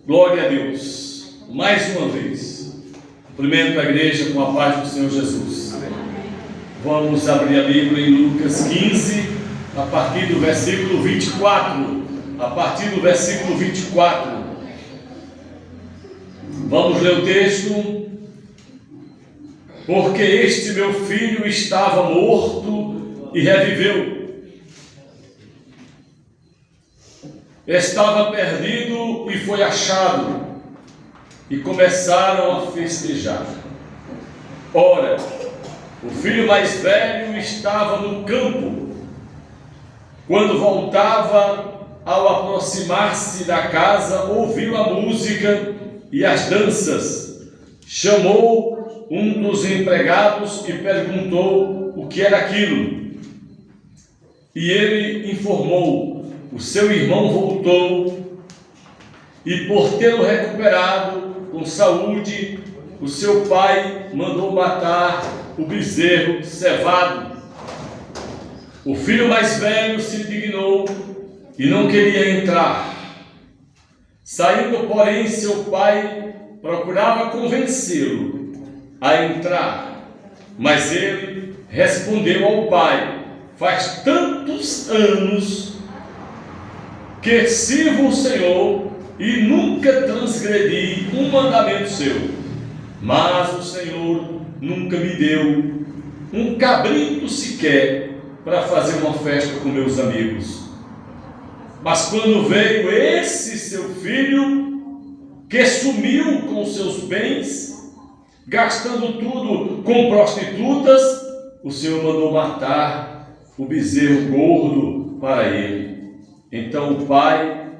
Glória a Deus. Mais uma vez, cumprimento a igreja com a paz do Senhor Jesus. Amém. Vamos abrir a Bíblia em Lucas 15, a partir do versículo 24. A partir do versículo 24. Vamos ler o texto. Porque este meu filho estava morto e reviveu. Estava perdido e foi achado, e começaram a festejar. Ora, o filho mais velho estava no campo. Quando voltava, ao aproximar-se da casa, ouviu a música e as danças. Chamou um dos empregados e perguntou o que era aquilo. E ele informou: o seu irmão voltou, e por tê-lo recuperado com saúde, o seu pai mandou matar o bezerro cevado. O filho mais velho se indignou e não queria entrar. Saindo, porém, seu pai procurava convencê-lo a entrar, mas ele respondeu ao pai: faz tantos anos que sirvo o Senhor e nunca transgredi um mandamento seu, mas o Senhor nunca me deu um cabrito sequer para fazer uma festa com meus amigos. Mas quando veio esse seu filho, que sumiu com seus bens, gastando tudo com prostitutas, o Senhor mandou matar o bezerro gordo para ele. Então o pai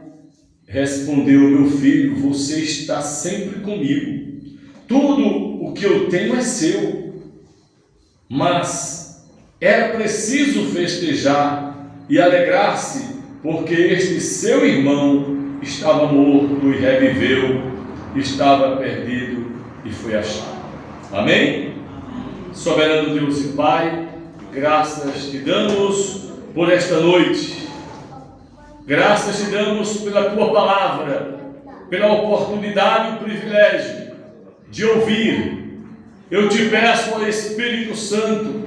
respondeu: meu filho, você está sempre comigo. Tudo o que eu tenho é seu. Mas era preciso festejar e alegrar-se, porque este seu irmão estava morto e reviveu, estava perdido e foi achado. Amém? Soberano Deus e Pai, graças te damos por esta noite. Graças te damos pela tua palavra, pela oportunidade e o privilégio de ouvir. Eu te peço, ó Espírito Santo,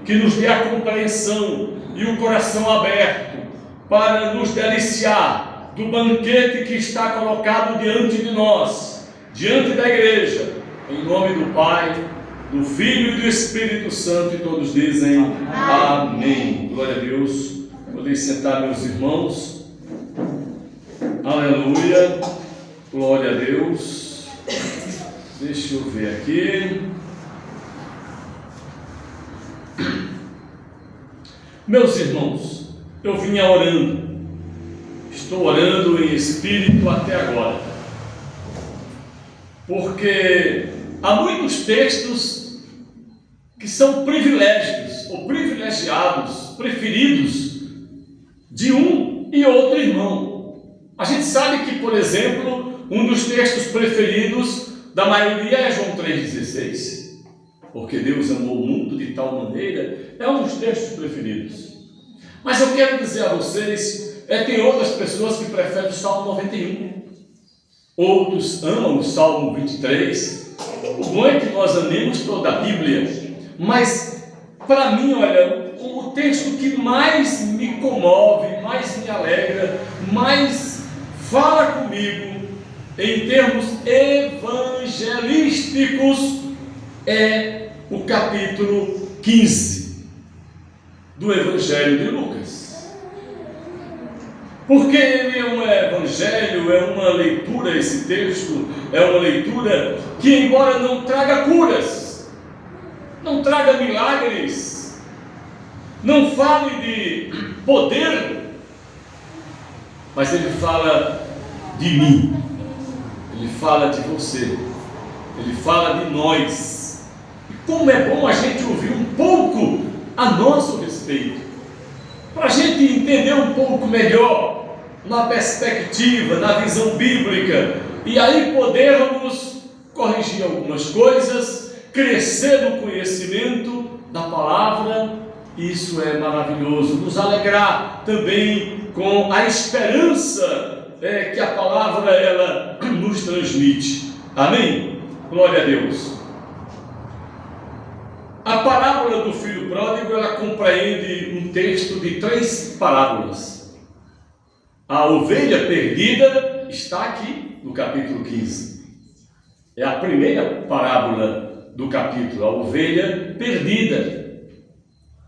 que nos dê a compreensão e o coração aberto para nos deliciar do banquete que está colocado diante de nós, diante da igreja, em nome do Pai, do Filho e do Espírito Santo, e todos dizem amém. Glória a Deus. Podem sentar, meus irmãos. Aleluia, glória a Deus. Deixa eu ver aqui. Meus irmãos, eu vinha orando, estou orando em espírito até agora, porque há muitos textos que são privilégios ou privilegiados, preferidos de um e outro irmão. A gente sabe que, por exemplo, um dos textos preferidos da maioria é João 3,16. Porque Deus amou o mundo de tal maneira, é um dos textos preferidos. Mas eu quero dizer a vocês, tem outras pessoas que preferem o Salmo 91. Outros amam o Salmo 23. O bom é que nós amemos toda a Bíblia. Mas, para mim, olha, o texto que mais me comove, mais me alegra, mais fala comigo em termos evangelísticos é o capítulo 15 do Evangelho de Lucas. Porque ele é um evangelho, é uma leitura, esse texto é uma leitura que, embora não traga curas, não traga milagres, não fale de poder, mas ele fala de mim, ele fala de você, ele fala de nós. E como é bom a gente ouvir um pouco a nosso respeito, para a gente entender um pouco melhor, na perspectiva, na visão bíblica, e aí podermos corrigir algumas coisas, crescer no conhecimento da palavra. Isso é maravilhoso, nos alegrar também com a esperança que a palavra ela nos transmite. Amém? Glória a Deus. A parábola do filho pródigo, ela compreende um texto de 3 parábolas. A ovelha perdida está aqui no capítulo 15. É a primeira parábola do capítulo, a ovelha perdida.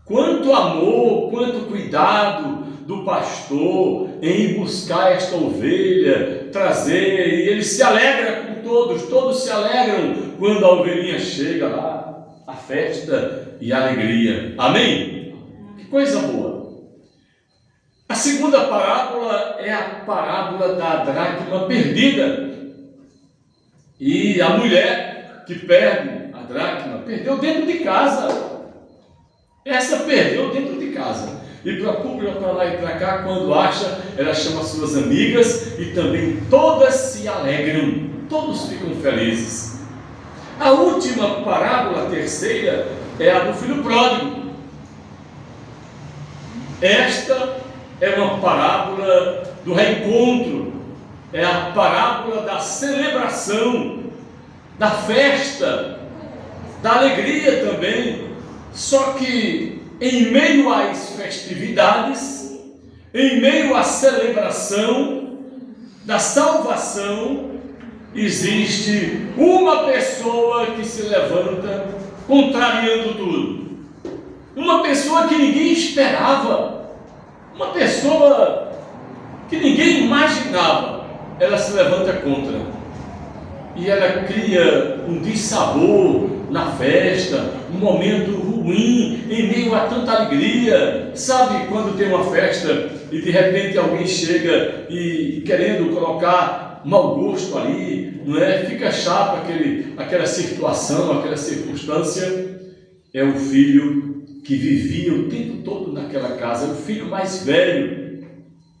Quanto amor, quanto cuidado do pastor em ir buscar esta ovelha, trazer, e ele se alegra com todos se alegram quando a ovelhinha chega lá. A festa e a alegria. Amém? Que coisa boa. A segunda parábola é a parábola da dracma perdida. E a mulher que perde a dracma, perdeu dentro de casa. Essa perdeu dentro de casa. E procura para lá e para cá, quando acha, ela chama suas amigas e também todas se alegram. Todos ficam felizes. A última parábola, a terceira, é a do filho pródigo. Esta é uma parábola do reencontro, é a parábola da celebração, da festa, da alegria também. Só que em meio às festividades, em meio à celebração da salvação, existe uma pessoa que se levanta contrariando tudo. Uma pessoa que ninguém esperava. Uma pessoa que ninguém imaginava. Ela se levanta contra. E ela cria um dissabor na festa, um momento ruim, em meio a tanta alegria. Sabe quando tem uma festa e de repente alguém chega e querendo colocar mau gosto ali, não é? Fica chato aquela situação, aquela circunstância. É o filho que vivia o tempo todo naquela casa, é o filho mais velho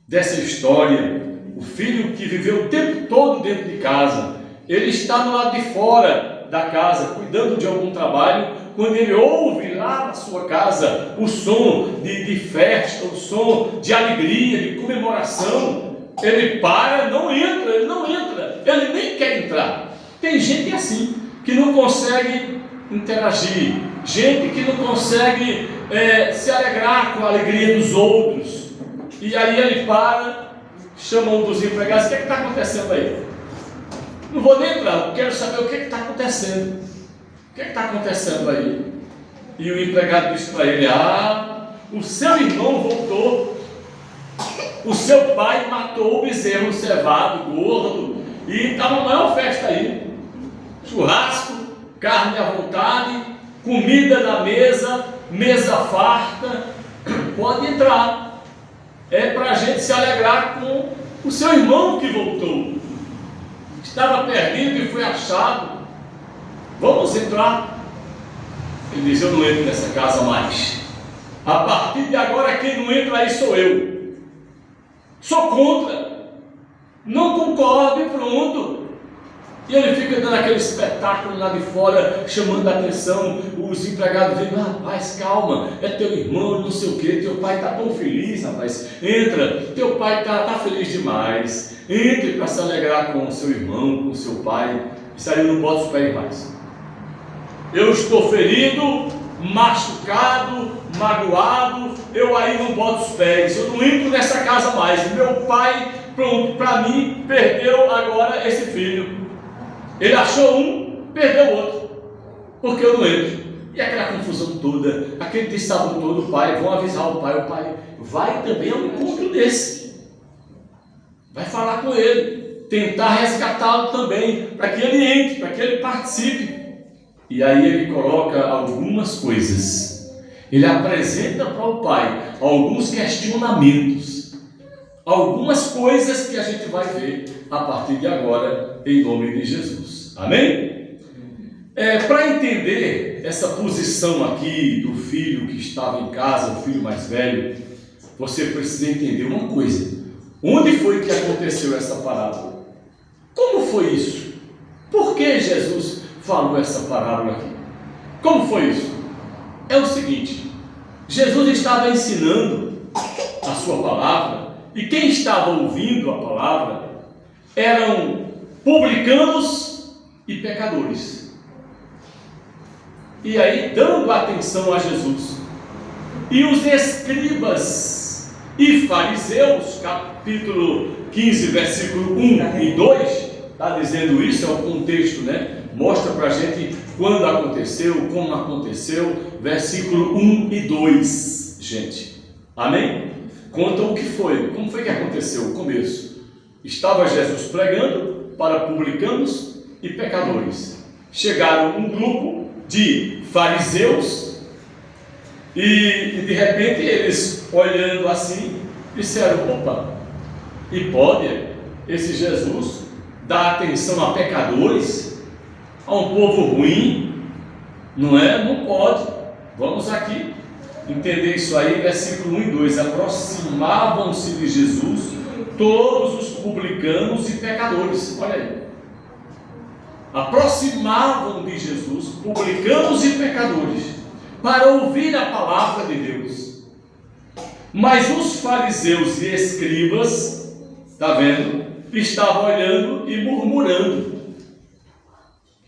dessa história, o filho que viveu o tempo todo dentro de casa. Ele está do lado de fora da casa, cuidando de algum trabalho, quando ele ouve lá na sua casa o som de festa, o som de alegria, de comemoração. Ele para, não entra, ele nem quer entrar. Tem gente assim, que não consegue interagir, gente que não consegue se alegrar com a alegria dos outros. E aí ele para, chama um dos empregados: o que está acontecendo aí? Não vou nem entrar, quero saber o que está acontecendo. O que está acontecendo aí? E o empregado disse para ele: o seu irmão voltou. O seu pai matou o bezerro cevado, gordo, e estava uma maior festa aí. Churrasco, carne à vontade, comida na mesa, mesa farta. Pode entrar. É para a gente se alegrar com o seu irmão que voltou. Estava perdido e foi achado. Vamos entrar. Ele diz: eu não entro nessa casa mais. A partir de agora quem não entra aí sou eu. Sou contra, não concordo e pronto. E ele fica dando aquele espetáculo lá de fora, chamando a atenção. Os empregados dizem: rapaz, calma, é teu irmão, não sei o que, teu pai está tão feliz, rapaz, entra, teu pai está feliz demais, entre para se alegrar com o seu irmão, com o seu pai. Isso aí eu não boto os pés mais. Eu estou ferido, machucado, magoado, eu aí não boto os pés, eu não entro nessa casa mais. Meu pai, pronto, para mim, perdeu agora esse filho. Ele achou um, perdeu o outro, porque eu não entro. E aquela confusão toda, aquele dissabor todo, o pai, vão avisar o pai vai também ao encontro desse, vai falar com ele, tentar resgatá-lo também, para que ele entre, para que ele participe. E aí ele coloca algumas coisas, ele apresenta para o pai alguns questionamentos, algumas coisas que a gente vai ver a partir de agora, em nome de Jesus. Amém? Para entender essa posição aqui do filho que estava em casa, o filho mais velho, você precisa entender uma coisa: onde foi que aconteceu essa parábola? Como foi isso? Por que Jesus falou essa parábola aqui? Como foi isso? É o seguinte: Jesus estava ensinando a sua palavra E quem estava ouvindo a palavra eram publicanos e pecadores. E aí, dando atenção a Jesus. E os escribas e fariseus, capítulo 15, versículo 1 e 2, está dizendo isso, é o contexto, né? Mostra para a gente quando aconteceu, como aconteceu, versículo 1 e 2, gente. Amém? Conta o que foi, como foi que aconteceu o começo. Estava Jesus pregando para publicanos e pecadores. Chegaram um grupo de fariseus e de repente eles, olhando assim, disseram: opa, e pode esse Jesus dar atenção a pecadores, a um povo ruim? Não é? Não pode. Vamos aqui entender isso aí, versículo 1 e 2. Aproximavam-se de Jesus todos os publicanos e pecadores. Olha aí. Aproximavam de Jesus publicanos e pecadores para ouvir a palavra de Deus. Mas os fariseus e escribas, está vendo, estavam olhando e murmurando.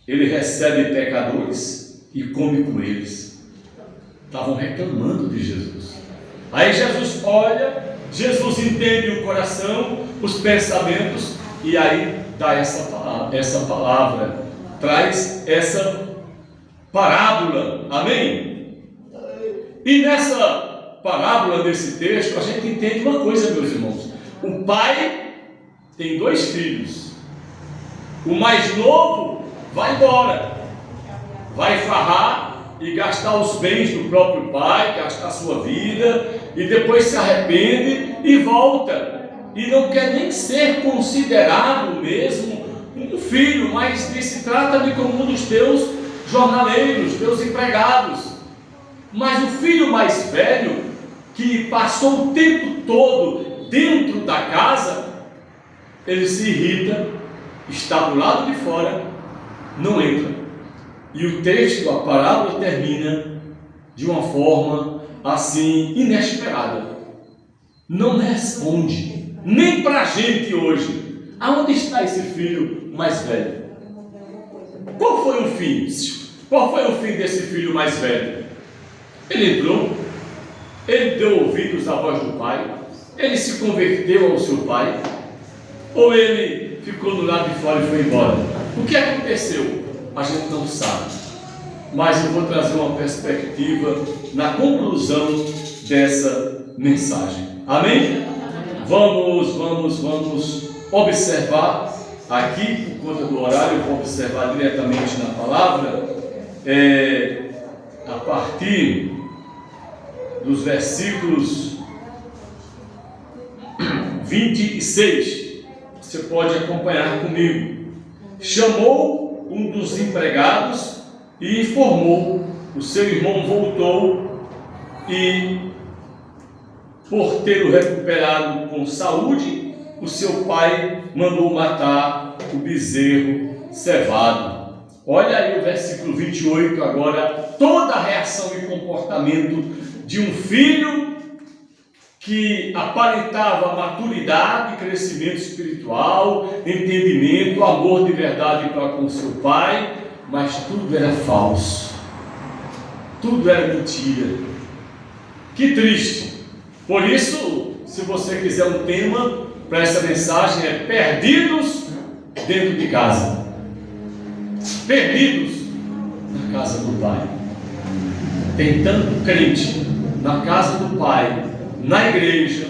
Ele recebe pecadores e come com eles. Estavam reclamando de Jesus. Aí Jesus olha, Jesus entende o coração, os pensamentos, e aí dá essa palavra, traz essa parábola. Amém? E nessa parábola, nesse texto, a gente entende uma coisa, meus irmãos. O pai tem 2 filhos. O mais novo vai embora, vai farrar e gastar os bens do próprio pai, gastar a sua vida, e depois se arrepende e volta, e não quer nem ser considerado mesmo um filho, mas disse: trata-me como um dos teus jornaleiros, teus empregados. Mas o filho mais velho, que passou o tempo todo dentro da casa, ele se irrita, está do lado de fora, não entra. E o texto, a parábola termina de uma forma assim inesperada. Não responde, nem para a gente hoje. Aonde está esse filho mais velho? Qual foi o fim? Qual foi o fim desse filho mais velho? Ele entrou, ele deu ouvidos à voz do pai, ele se converteu ao seu pai, ou ele ficou do lado de fora e foi embora? O que aconteceu? A gente não sabe, mas eu vou trazer uma perspectiva na conclusão dessa mensagem. Amém? Vamos observar aqui, por conta do horário, eu vou observar diretamente na palavra, a partir dos versículos 26, você pode acompanhar comigo. Chamou um dos empregados e informou: o seu irmão voltou e, por tê-lo recuperado com saúde, o seu pai mandou matar o bezerro cevado. Olha aí o versículo 28 agora, toda a reação e comportamento de um filho que aparentava maturidade, crescimento espiritual, entendimento, amor de verdade para com seu pai, mas tudo era falso, tudo era mentira. Que triste. Por isso, se você quiser um tema para essa mensagem, é perdidos dentro de casa, perdidos na casa do pai. Tem tanto crente na casa do pai, na igreja,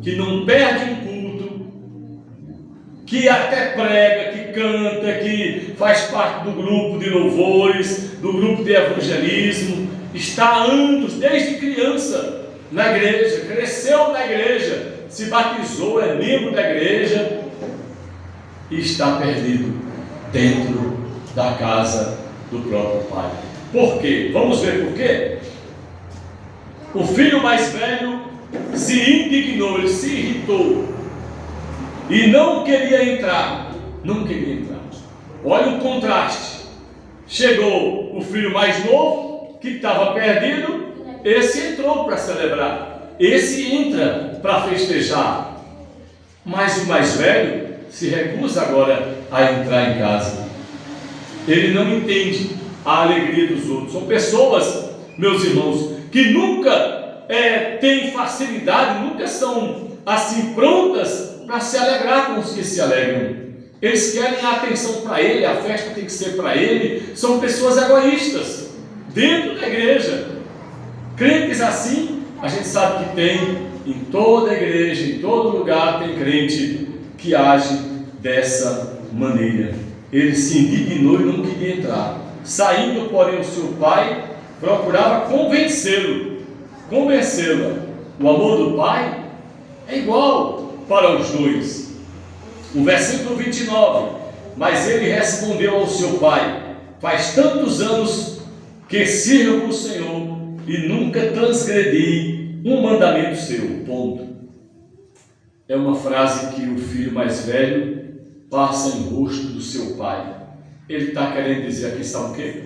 que não perde um culto, que até prega, que canta, que faz parte do grupo de louvores, do grupo de evangelismo, está há anos, desde criança, na igreja, cresceu na igreja, se batizou, é membro da igreja, e está perdido dentro da casa do próprio pai. Por quê? Vamos ver por quê? O filho mais velho se indignou, ele se irritou e não queria entrar. Olha o contraste. Chegou o filho mais novo, que estava perdido, esse entrou para celebrar, esse entra para festejar. Mas o mais velho se recusa agora a entrar em casa. Ele não entende a alegria dos outros. São pessoas, meus irmãos, que nunca têm facilidade, nunca são assim prontas para se alegrar com os que se alegram. Eles querem a atenção para ele, a festa tem que ser para ele. São pessoas egoístas dentro da igreja. Crentes assim, a gente sabe que tem em toda a igreja, em todo lugar, tem crente que age dessa maneira. Ele se indignou e não queria entrar. Saindo, porém, o seu pai procurava convencê-la. O amor do pai é igual para os dois. O versículo 29. Mas ele respondeu ao seu pai: faz tantos anos que sirvo o Senhor e nunca transgredi um mandamento seu. Ponto. É uma frase que o filho mais velho passa em rosto do seu pai. Ele está querendo dizer aqui, sabe o quê?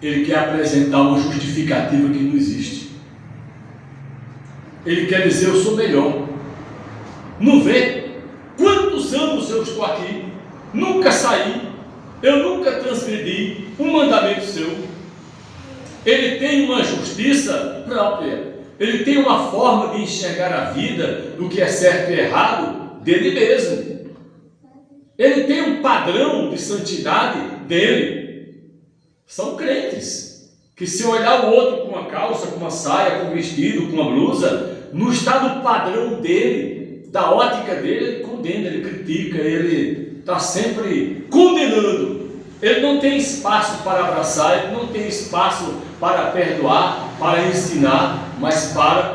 Ele quer apresentar uma justificativa que não existe. Ele quer dizer: eu sou melhor. Não vê? Quantos anos eu estou aqui? Nunca saí. Eu nunca transgredi um mandamento seu. Ele tem uma justiça própria. Ele tem uma forma de enxergar a vida, do que é certo e errado, dele mesmo. Ele tem um padrão de santidade dele. São crentes que, se olhar o outro com uma calça, com uma saia, com um vestido, com uma blusa, no estado padrão dele, da ótica dele, ele condena, ele critica, ele está sempre condenando. Ele não tem espaço para abraçar, ele não tem espaço para perdoar, para ensinar, mas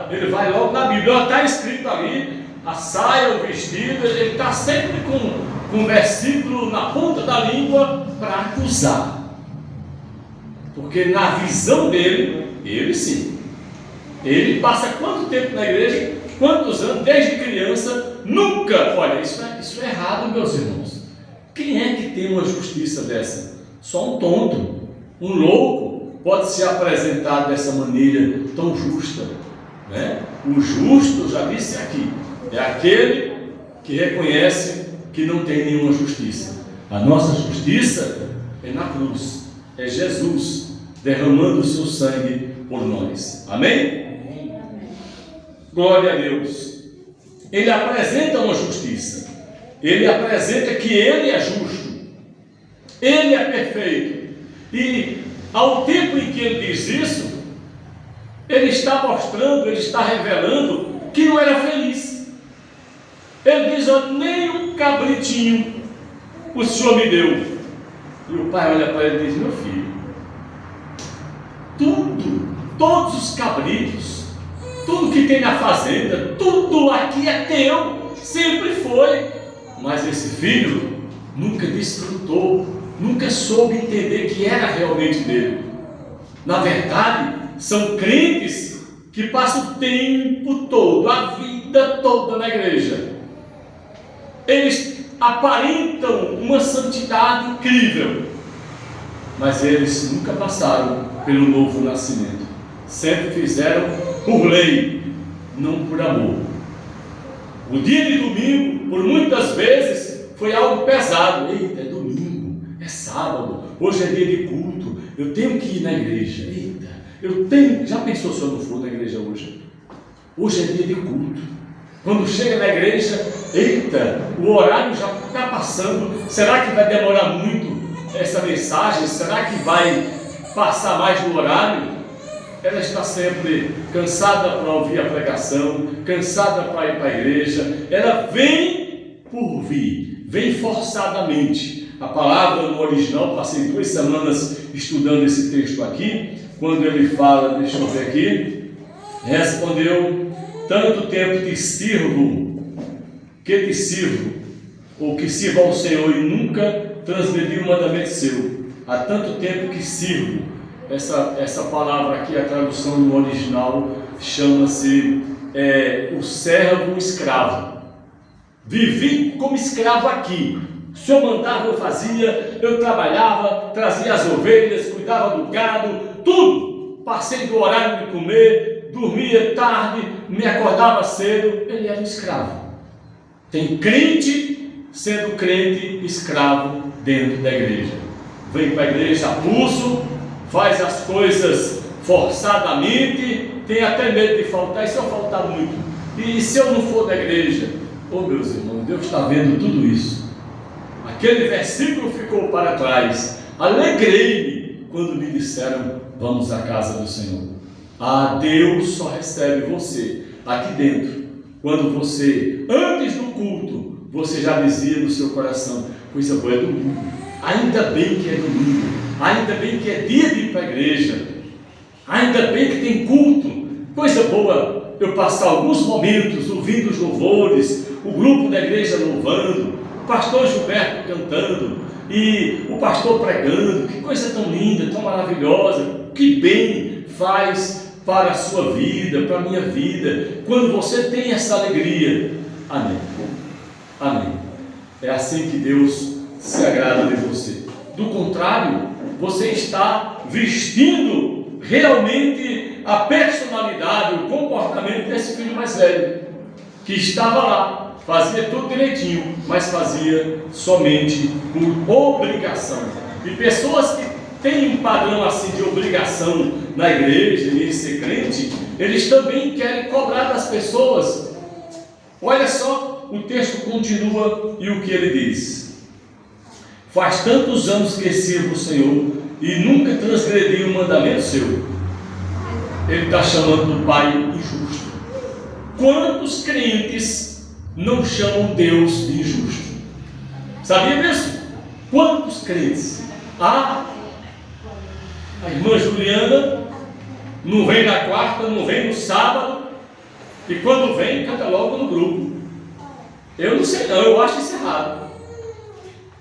ele vai logo na Bíblia. Está escrito ali, a saia, o vestido, ele está sempre com um versículo na ponta da língua para acusar. Porque na visão dele, ele sim. Ele passa quanto tempo na igreja? Quantos anos? Desde criança, nunca. Olha, isso é errado, meus irmãos. Quem é que tem uma justiça dessa? Só um tonto, um louco pode se apresentar dessa maneira tão justa, né? O justo, já disse aqui, é aquele que reconhece que não tem nenhuma justiça. A nossa justiça é na cruz, é Jesus derramando o seu sangue por nós. Amém? Glória a Deus. Ele apresenta uma justiça. Ele apresenta que ele é justo. Ele é perfeito. E ao tempo em que ele diz isso, ele está mostrando, ele está revelando que não era feliz. Ele diz: nem um cabritinho o Senhor me deu. E o pai olha para ele e diz: meu filho, todos os cabritos, tudo que tem na fazenda, tudo aqui é teu, sempre foi. Mas esse filho nunca desfrutou, nunca soube entender que era realmente dele. Na verdade, são crentes que passam o tempo todo, a vida toda na igreja. Eles aparentam uma santidade incrível, mas eles nunca passaram pelo novo nascimento. Sempre fizeram por lei, não por amor. O dia de domingo, por muitas vezes, foi algo pesado. Eita, é domingo, é sábado, hoje é dia de culto, eu tenho que ir na igreja. Eita, eu tenho. Já pensou se eu não for na igreja hoje? Hoje é dia de culto. Quando chega na igreja, eita, o horário já está passando. Será que vai demorar muito essa mensagem? Será que vai passar mais do horário? Ela está sempre cansada para ouvir a pregação, cansada para ir para a igreja. Ela vem por vir, vem forçadamente. A palavra no original, passei 2 semanas estudando esse texto aqui, quando ele fala, deixa eu ver aqui, respondeu: tanto tempo te sirvo, que te sirvo, ou que sirva ao Senhor e nunca transgredi o mandamento seu. Há tanto tempo que sirvo. Essa palavra aqui, a tradução no original, chama-se o servo escravo. Vivi como escravo aqui. O Senhor mandava, eu fazia, eu trabalhava, trazia as ovelhas, cuidava do gado, tudo. Passei do horário de comer, dormia tarde, me acordava cedo, ele era um escravo. Tem crente sendo crente escravo dentro da igreja. Vem para a igreja a pulso, faz as coisas forçadamente, tem até medo de faltar, e se eu faltar muito? E se eu não for da igreja? Oh, meus irmãos, Deus está vendo tudo isso. Aquele versículo ficou para trás. Alegrei-me quando me disseram, vamos à casa do Senhor. Ah, Deus só recebe você aqui dentro. Quando você, antes do culto, você já dizia no seu coração, coisa boa é domingo. Ainda bem que é domingo. Ainda bem que é dia de ir para a igreja. Ainda bem que tem culto. Coisa boa eu passar alguns momentos ouvindo os louvores, o grupo da igreja louvando, o pastor Gilberto cantando e o pastor pregando. Que coisa tão linda, tão maravilhosa. Que bem faz para a sua vida, para a minha vida, quando você tem essa alegria. Amém. Amém. É assim que Deus se agrada de você. Do contrário, você está vestindo realmente a personalidade, o comportamento desse filho mais velho, que estava lá, fazia tudo direitinho, mas fazia somente por obrigação. E pessoas que têm um padrão assim de obrigação na igreja, em ser crente, eles também querem cobrar das pessoas. Olha só, o texto continua e o que ele diz: faz tantos anos que sirvo o Senhor e nunca transgredi um mandamento seu. Ele está chamando o Pai injusto. Quantos crentes não chamam Deus de injusto? Sabia disso? Quantos crentes? A irmã Juliana não vem na quarta, não vem no sábado, e quando vem, canta logo no grupo. Eu não sei não, eu acho isso errado.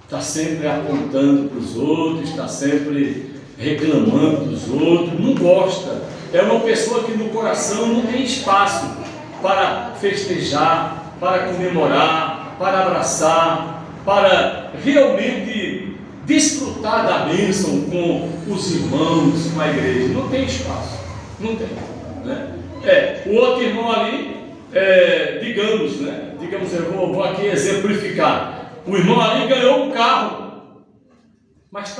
Está sempre apontando para os outros, está sempre reclamando dos outros, não gosta. É uma pessoa que no coração não tem espaço para festejar, para comemorar, para abraçar, para realmente desfrutar da bênção com os irmãos, com a igreja. Não tem espaço, não tem, né? O outro irmão ali, digamos, eu vou aqui exemplificar. O irmão ali ganhou um carro, mas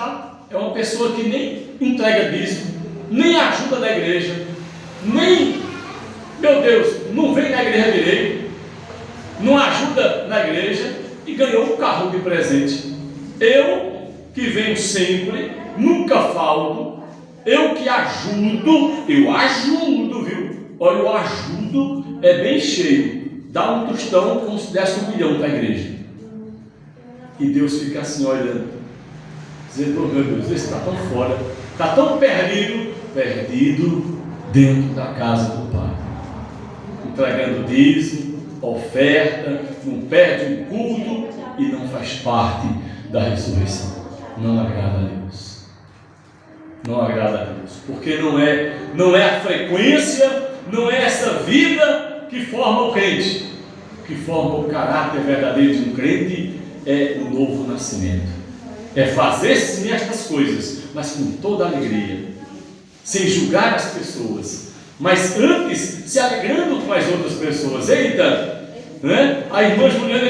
é uma pessoa que nem entrega dízimo, nem ajuda na igreja, nem, meu Deus, não vem na igreja direito, não ajuda na igreja e ganhou um carro de presente. Eu que venho sempre, nunca falto, eu que ajudo, viu? Olha, eu ajudo, é bem cheio, dá um tostão como se desse 1 milhão para a igreja. E Deus fica assim olhando, dizendo, oh, meu Deus, esse está tão fora, está tão perdido dentro da casa do Pai, entregando dízimo, oferta, não perde um culto e não faz parte da ressurreição. Não agrada a Deus. Não agrada a Deus, porque não é a frequência, não é essa vida que forma o crente. O que forma o caráter verdadeiro de um crente é o novo nascimento. É fazer sim estas coisas, mas com toda alegria, sem julgar as pessoas, mas antes se alegrando com as outras pessoas. Eita, né? A irmã Juliana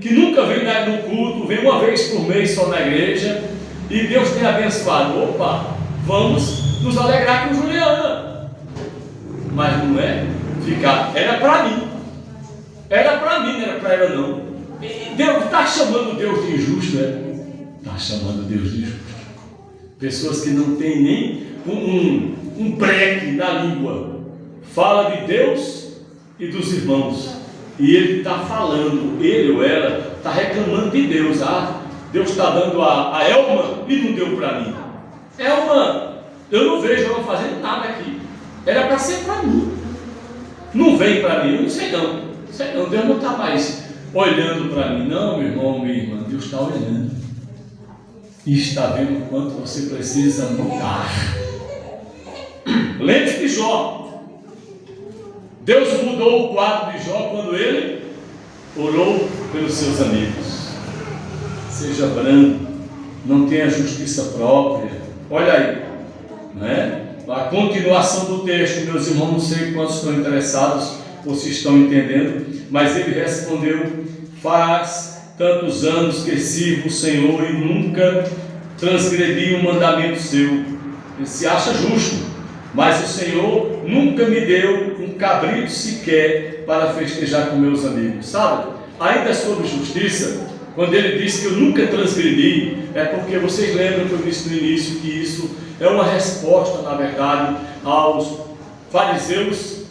que nunca vem no culto, vem uma vez por mês só na igreja, e Deus tem abençoado. Opa, vamos nos alegrar com Juliana. Mas não é ficar, era para mim, não era para ela não. E Deus está chamando Deus de injusto, né? Está chamando Deus de injusto. Pessoas que não têm nem um breque na língua, fala de Deus e dos irmãos, e ele está falando, ele ou ela está reclamando de Deus. Deus está dando a Elma e não deu para mim. Elma, eu não vejo ela fazendo nada aqui, era para ser para mim, não vem para mim. Eu não sei não, Deus não está mais olhando para mim. Não, meu irmão, minha irmã, Deus está olhando e está vendo o quanto você precisa mudar. Lembre-se de Jó. Deus mudou o quadro de Jó quando ele orou pelos seus amigos. Seja brando, não tenha justiça própria. Olha aí, não é? a continuação do texto, meus irmãos, não sei quantos estão interessados ou se estão entendendo, mas ele respondeu: faz tantos anos que sirvo o Senhor e nunca transgredi um mandamento seu. Ele se acha justo, mas o Senhor nunca me deu um cabrito sequer para festejar com meus amigos. Sabe, ainda sobre justiça, quando ele disse que eu nunca transgredi, é porque vocês lembram que eu disse no início que isso é uma resposta, na verdade, aos fariseus,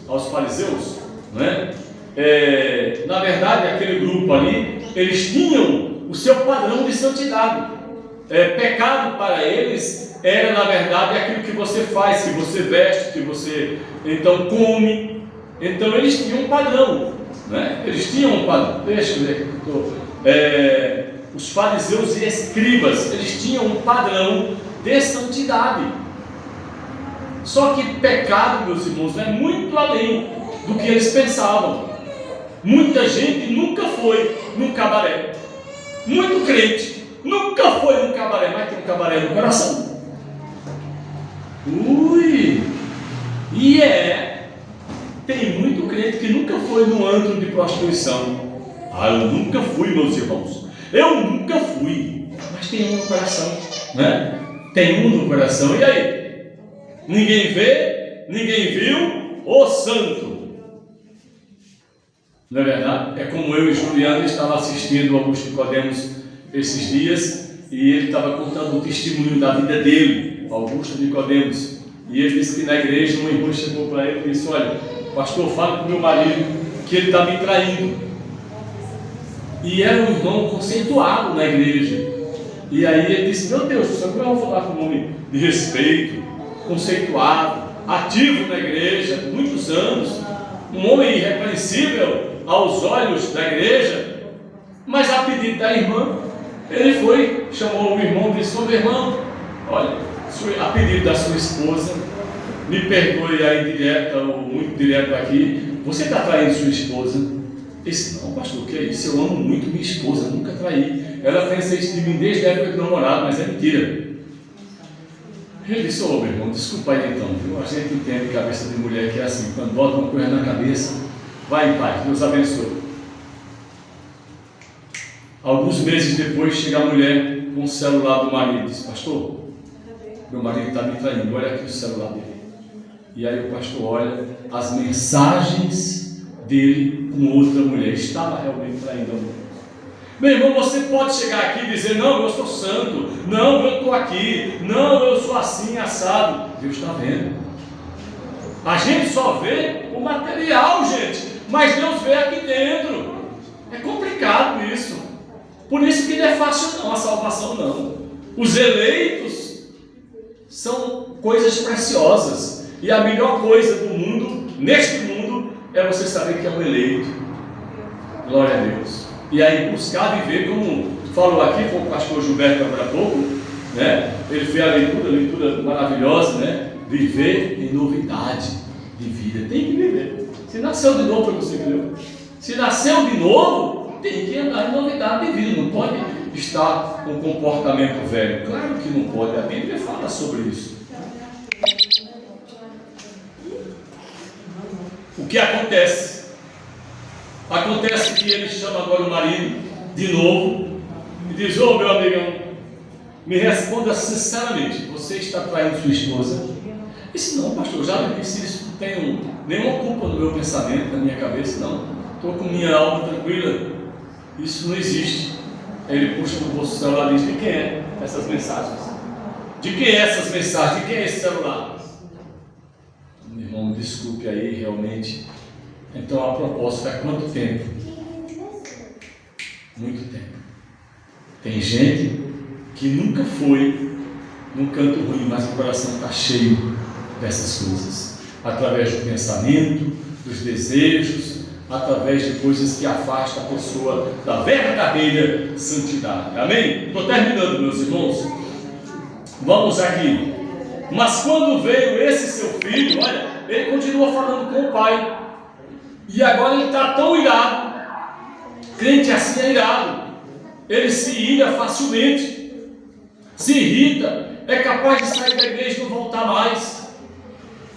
né? Na verdade, aquele grupo ali, eles tinham o seu padrão de santidade. Pecado para eles era, na verdade, aquilo que você faz, que você veste, que você então come. Então eles tinham um padrão, né? Eles tinham um padrão. Deixa eu ver. Os fariseus e escribas, eles tinham um padrão de santidade. Só que pecado, meus irmãos, é muito além do que eles pensavam. Muita gente nunca foi num cabaré. Muito crente nunca foi num cabaré, mas tem um cabaré no coração. Tem muito crente que nunca foi num antro de prostituição. Eu nunca fui, meus irmãos. Eu nunca fui. Mas tem um no coração, né? Tem um no coração. E aí? Ninguém vê, ninguém viu, ô santo. Não é verdade? É como eu e Juliana estava assistindo o Augusto Nicodemos esses dias, e ele estava contando o testemunho da vida dele, Augusto Nicodemos. E ele disse que na igreja uma irmã chegou para ele e disse: olha, pastor, fala com meu marido que ele está me traindo. E era um irmão conceituado na igreja. E aí ele disse: meu Deus, como eu vou falar com um homem de respeito, conceituado, ativo na igreja, muitos anos, um homem irrepreensível aos olhos da igreja, mas a pedido da irmã, ele foi, chamou o irmão e disse: ô meu irmão, olha, a pedido da sua esposa, me perdoe a indireta ou muito direto aqui, você está traindo sua esposa? Ele disse: não, pastor, o que é isso? Eu amo muito minha esposa, nunca traí. Ela pensa isso de mim desde a época de namorado, mas é mentira. Ele disse: ô meu irmão, desculpa aí então, viu? A gente entende cabeça de mulher que é assim, quando bota uma coisa na cabeça, vai em paz, Deus abençoe. Alguns meses depois chega a mulher com o celular do marido e diz: pastor, meu marido está me traindo, olha aqui o celular dele. E aí o pastor olha as mensagens dele com outra mulher, estava realmente traindo a mulher. Meu irmão, você pode chegar aqui e dizer: não, eu sou santo, não, eu estou aqui, não, eu sou assim, assado. Deus está vendo. A gente só vê o material, gente, mas Deus vê aqui dentro. É complicado isso. Por isso que não é fácil não, a salvação não. Os eleitos são coisas preciosas. E a melhor coisa do mundo, neste mundo, é você saber que é um eleito. Glória a Deus. E aí buscar viver, como falou aqui, foi o pastor Gilberto agora há pouco, né? Ele fez a leitura maravilhosa, né? Viver em novidade de vida. Tem que viver. Se nasceu de novo, foi você que leu. Se nasceu de novo, tem que andar em novidade de vida. Não pode estar com comportamento velho. Claro que não pode. A Bíblia fala sobre isso. O que acontece? Acontece que ele chama agora o marido de novo e diz: ô meu amigão, me responda sinceramente, você está traindo sua esposa? Eu disse: não, pastor, já me disse isso, não tenho nenhuma culpa no meu pensamento, na minha cabeça, não, estou com minha alma tranquila, isso não existe. Aí ele puxa no bolso do celular e diz: de quem é essas mensagens? De quem é essas mensagens? De quem é esse celular? Meu irmão, desculpe aí, realmente. Então a proposta é quanto tempo? Muito tempo. Tem gente que nunca foi num canto ruim, mas o coração está cheio dessas coisas. Através do pensamento, dos desejos, através de coisas que afastam a pessoa da verdadeira santidade. Amém? Estou terminando, meus irmãos. Vamos aqui. Mas quando veio esse seu filho, olha, ele continua falando com o pai. E agora ele está tão irado. Crente assim é irado. Ele se ira facilmente. Se irrita. É capaz de sair da igreja e não voltar mais.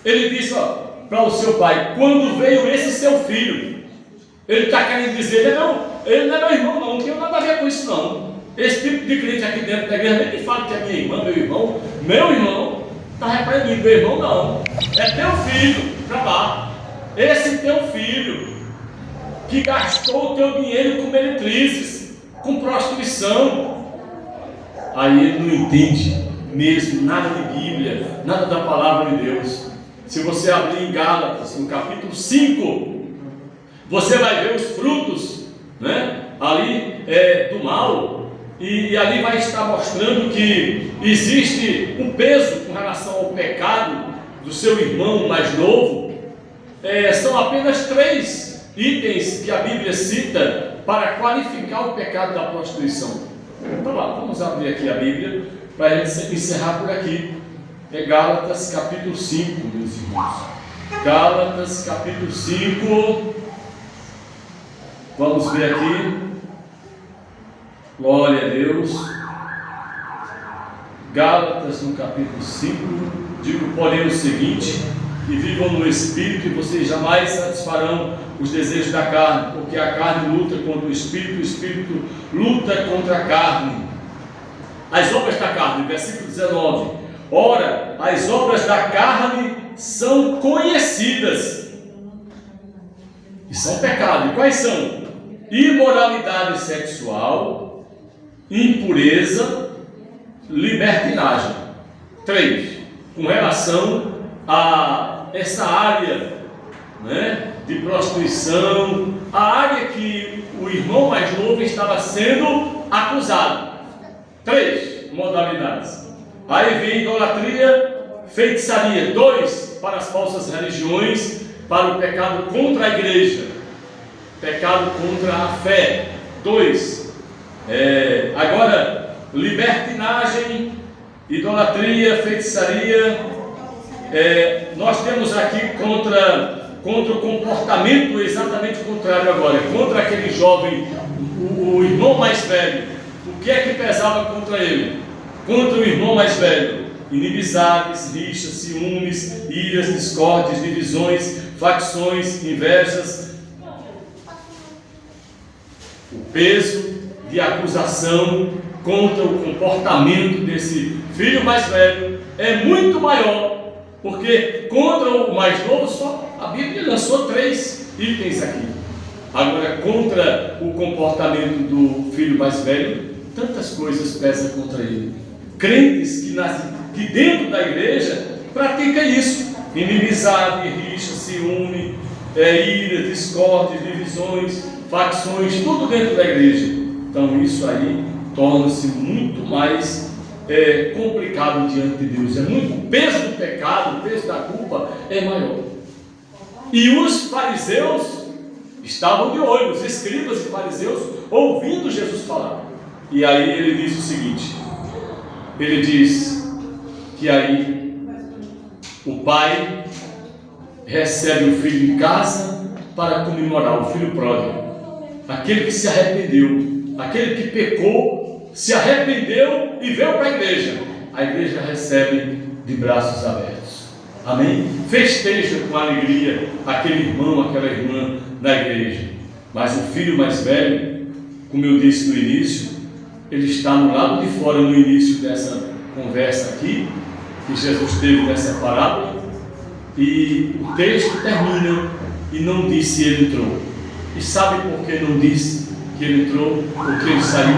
Ele disse para o seu pai: quando veio esse seu filho, ele está querendo dizer, ele não é meu irmão, não tem nada a ver com isso, não. Esse tipo de crente aqui dentro da igreja, nem que fala que é minha irmã, meu irmão, está repreendido, meu irmão não. É teu filho, acabar. Esse teu filho, que gastou o teu dinheiro com meretrizes, com prostituição. Aí ele não entende mesmo nada de Bíblia, nada da palavra de Deus. Se você abrir em Gálatas, no capítulo 5, você vai ver os frutos, né, ali do mal. E ali vai estar mostrando que existe um peso com relação ao pecado do seu irmão mais novo. São apenas 3 itens que a Bíblia cita para qualificar o pecado da prostituição. Então lá, vamos abrir aqui a Bíblia para a gente encerrar por aqui. Gálatas capítulo 5, meus irmãos. Gálatas capítulo 5. Vamos ver aqui. Glória a Deus. Gálatas no capítulo 5. Digo, porém, o seguinte: que vivam no Espírito, e vocês jamais satisfarão os desejos da carne, porque a carne luta contra o Espírito luta contra a carne. As obras da carne, versículo 19. Ora, as obras da carne são conhecidas, e são pecado. E quais são? Imoralidade sexual, impureza, libertinagem. 3. Com relação a essa área, né, de prostituição, a área que o irmão mais novo estava sendo acusado. 3 modalidades. Aí vem idolatria, feitiçaria. 2, para as falsas religiões, para o pecado contra a igreja, pecado contra a fé. 2, agora, libertinagem, idolatria, feitiçaria. Nós temos aqui contra o comportamento exatamente contrário agora, contra aquele jovem, o irmão mais velho. O que é que pesava contra ele? Contra o irmão mais velho: inimizades, rixas, ciúmes, iras, discórdias, divisões, facções, invejas. O peso de acusação contra o comportamento desse filho mais velho é muito maior, porque contra o mais novo só a Bíblia lançou 3 itens aqui. Agora, contra o comportamento do filho mais velho, tantas coisas pesam contra ele. Crentes que dentro da igreja praticam isso: inimizade, rixa, ciúme, ira, discórdia, divisões, facções, tudo dentro da igreja. Então isso aí torna-se muito mais complicado diante de Deus. O peso do pecado, o peso da culpa é maior. E os fariseus estavam de olho, os escribas e fariseus, ouvindo Jesus falar. E aí ele diz o seguinte: ele diz que aí o pai recebe o filho em casa para comemorar, o filho pródigo, aquele que se arrependeu, aquele que pecou, se arrependeu e veio para a igreja. A igreja recebe de braços abertos. Amém? Festeja com alegria aquele irmão, aquela irmã na igreja. Mas o filho mais velho, como eu disse no início, ele está no lado de fora no início dessa conversa aqui, que Jesus teve nessa parábola, e o texto termina e não diz se ele entrou. E sabe por que não disse que ele entrou ou que ele saiu?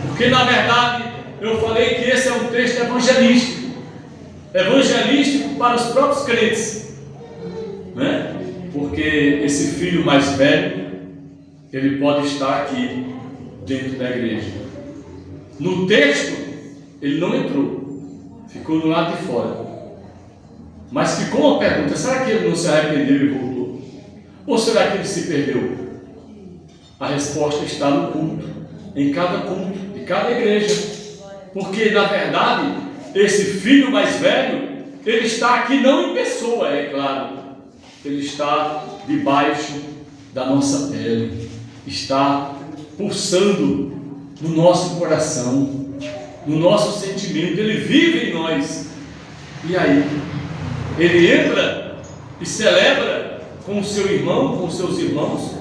Porque na verdade eu falei que esse é um texto evangelístico para os próprios crentes, né? Porque esse filho mais velho, ele pode estar aqui dentro da igreja. No texto ele não entrou, ficou do lado de fora. Mas ficou uma pergunta: será que ele não se arrependeu e voltou? Ou será que ele se perdeu? A resposta está no culto, em cada culto, de cada igreja. Porque na verdade, esse filho mais velho, ele está aqui não em pessoa, é claro. Ele está debaixo da nossa pele, está pulsando no nosso coração, no nosso sentimento. Ele vive em nós. E aí, Ele entra e celebra com o seu irmão, com os seus irmãos,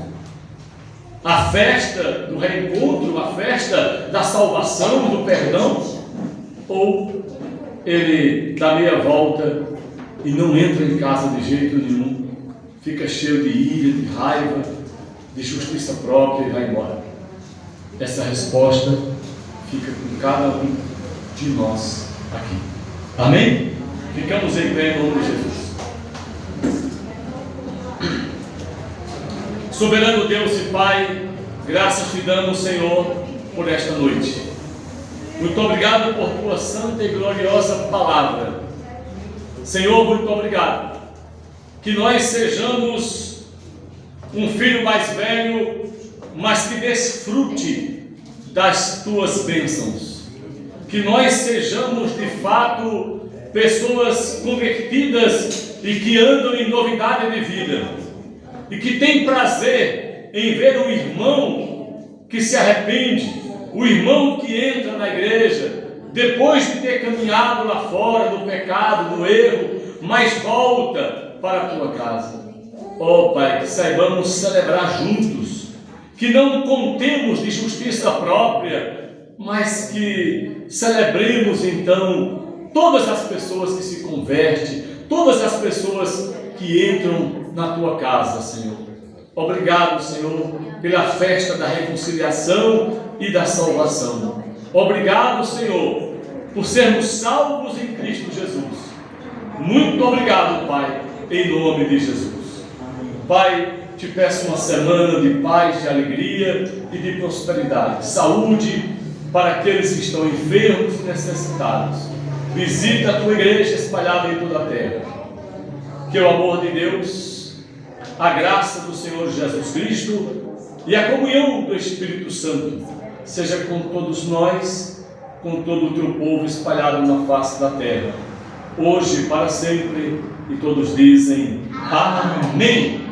a festa do reencontro, a festa da salvação, do perdão, ou ele dá meia volta e não entra em casa de jeito nenhum, fica cheio de ira, de raiva, de justiça própria e vai embora? Essa resposta fica com cada um de nós aqui. Amém? Ficamos em pé em nome de Jesus. Soberano Deus e Pai, graças te damos, Senhor, por esta noite. Muito obrigado por tua santa e gloriosa palavra. Senhor, muito obrigado. Que nós sejamos um filho mais velho, mas que desfrute das tuas bênçãos. Que nós sejamos de fato pessoas convertidas e que andam em novidade de vida, e que tem prazer em ver o irmão que se arrepende, o irmão que entra na igreja depois de ter caminhado lá fora do pecado, do erro, mas volta para a tua casa. Ó Pai, que saibamos celebrar juntos, que não contemos de justiça própria, mas que celebremos então todas as pessoas que se convertem, todas as pessoas que entram na tua casa, Senhor. Obrigado, Senhor, pela festa da reconciliação e da salvação. Obrigado, Senhor, por sermos salvos em Cristo Jesus. Muito obrigado, Pai, em nome de Jesus. Pai, te peço uma semana de paz, de alegria e de prosperidade. Saúde para aqueles que estão enfermos e necessitados. Visita a tua igreja espalhada em toda a terra. Que o amor de Deus, a graça do Senhor Jesus Cristo e a comunhão do Espírito Santo seja com todos nós, com todo o teu povo espalhado na face da terra, hoje e para sempre, e todos dizem amém.